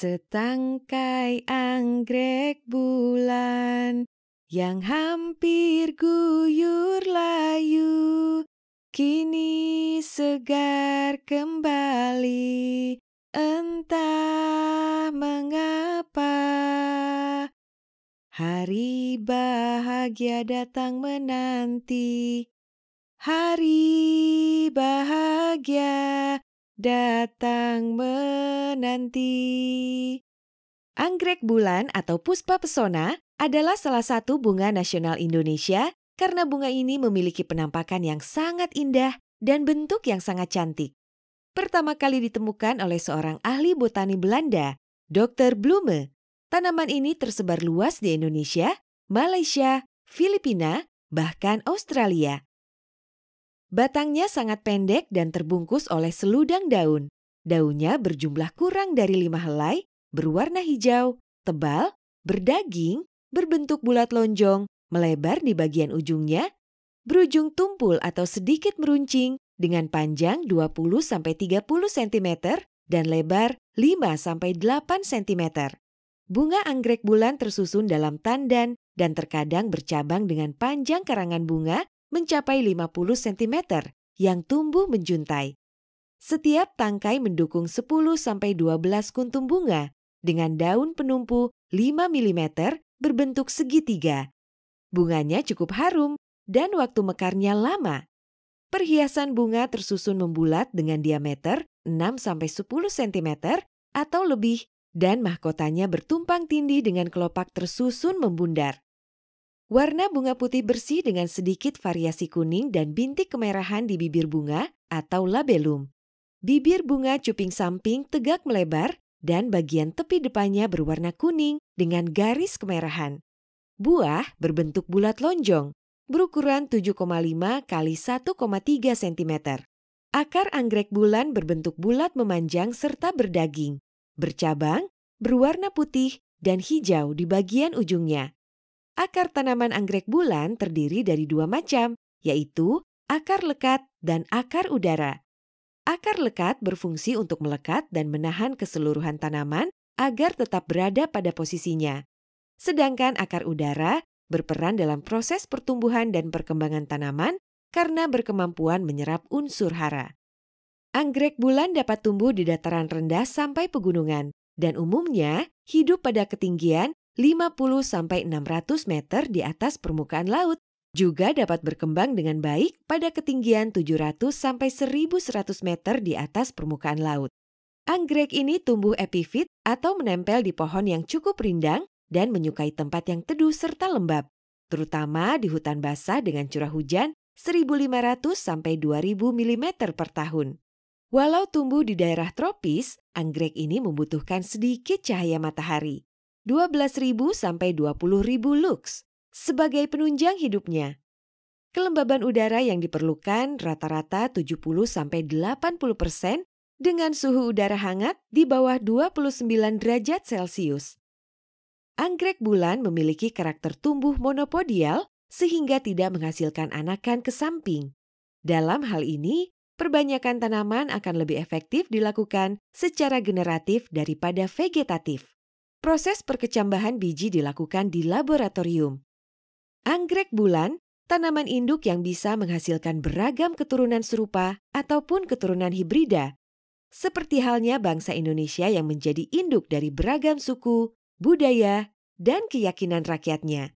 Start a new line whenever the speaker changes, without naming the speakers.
Setangkai anggrek bulan yang hampir guyur layu, kini segar kembali, entah mengapa. Hari bahagia datang menanti, hari bahagia datang menanti. Anggrek bulan atau Puspa Pesona adalah salah satu bunga nasional Indonesia karena bunga ini memiliki penampakan yang sangat indah dan bentuk yang sangat cantik. Pertama kali ditemukan oleh seorang ahli botani Belanda, Dr. Blume. Tanaman ini tersebar luas di Indonesia, Malaysia, Filipina, bahkan Australia. Batangnya sangat pendek dan terbungkus oleh seludang daun. Daunnya berjumlah kurang dari 5 helai, berwarna hijau, tebal, berdaging, berbentuk bulat lonjong, melebar di bagian ujungnya, berujung tumpul atau sedikit meruncing dengan panjang 20-30 cm dan lebar 5-8 cm. Bunga anggrek bulan tersusun dalam tandan dan terkadang bercabang dengan panjang karangan bunga mencapai 50 cm yang tumbuh menjuntai. Setiap tangkai mendukung 10-12 kuntum bunga dengan daun penumpu 5 mm berbentuk segitiga. Bunganya cukup harum dan waktu mekarnya lama. Perhiasan bunga tersusun membulat dengan diameter 6-10 cm atau lebih dan mahkotanya bertumpang tindih dengan kelopak tersusun membundar. Warna bunga putih bersih dengan sedikit variasi kuning dan bintik kemerahan di bibir bunga atau labellum. Bibir bunga cuping samping tegak melebar dan bagian tepi depannya berwarna kuning dengan garis kemerahan. Buah berbentuk bulat lonjong, berukuran 7,5 x 1,3 cm. Akar anggrek bulan berbentuk bulat memanjang serta berdaging, bercabang, berwarna putih dan hijau di bagian ujungnya. Akar tanaman anggrek bulan terdiri dari 2 macam, yaitu akar lekat dan akar udara. Akar lekat berfungsi untuk melekat dan menahan keseluruhan tanaman agar tetap berada pada posisinya. Sedangkan akar udara berperan dalam proses pertumbuhan dan perkembangan tanaman karena berkemampuan menyerap unsur hara. Anggrek bulan dapat tumbuh di dataran rendah sampai pegunungan dan umumnya hidup pada ketinggian 50-600 meter di atas permukaan laut. Juga dapat berkembang dengan baik pada ketinggian 700-1100 meter di atas permukaan laut. Anggrek ini tumbuh epifit atau menempel di pohon yang cukup rindang dan menyukai tempat yang teduh serta lembab, terutama di hutan basah dengan curah hujan 1.500-2.000 mm per tahun. Walau tumbuh di daerah tropis, anggrek ini membutuhkan sedikit cahaya matahari, 12.000-20.000 lux, sebagai penunjang hidupnya. Kelembaban udara yang diperlukan rata-rata 70-80% dengan suhu udara hangat di bawah 29 derajat Celcius. Anggrek bulan memiliki karakter tumbuh monopodial sehingga tidak menghasilkan anakan ke samping. Dalam hal ini, perbanyakan tanaman akan lebih efektif dilakukan secara generatif daripada vegetatif. Proses perkecambahan biji dilakukan di laboratorium. Anggrek bulan, tanaman induk yang bisa menghasilkan beragam keturunan serupa ataupun keturunan hibrida. Seperti halnya bangsa Indonesia yang menjadi induk dari beragam suku, budaya, dan keyakinan rakyatnya.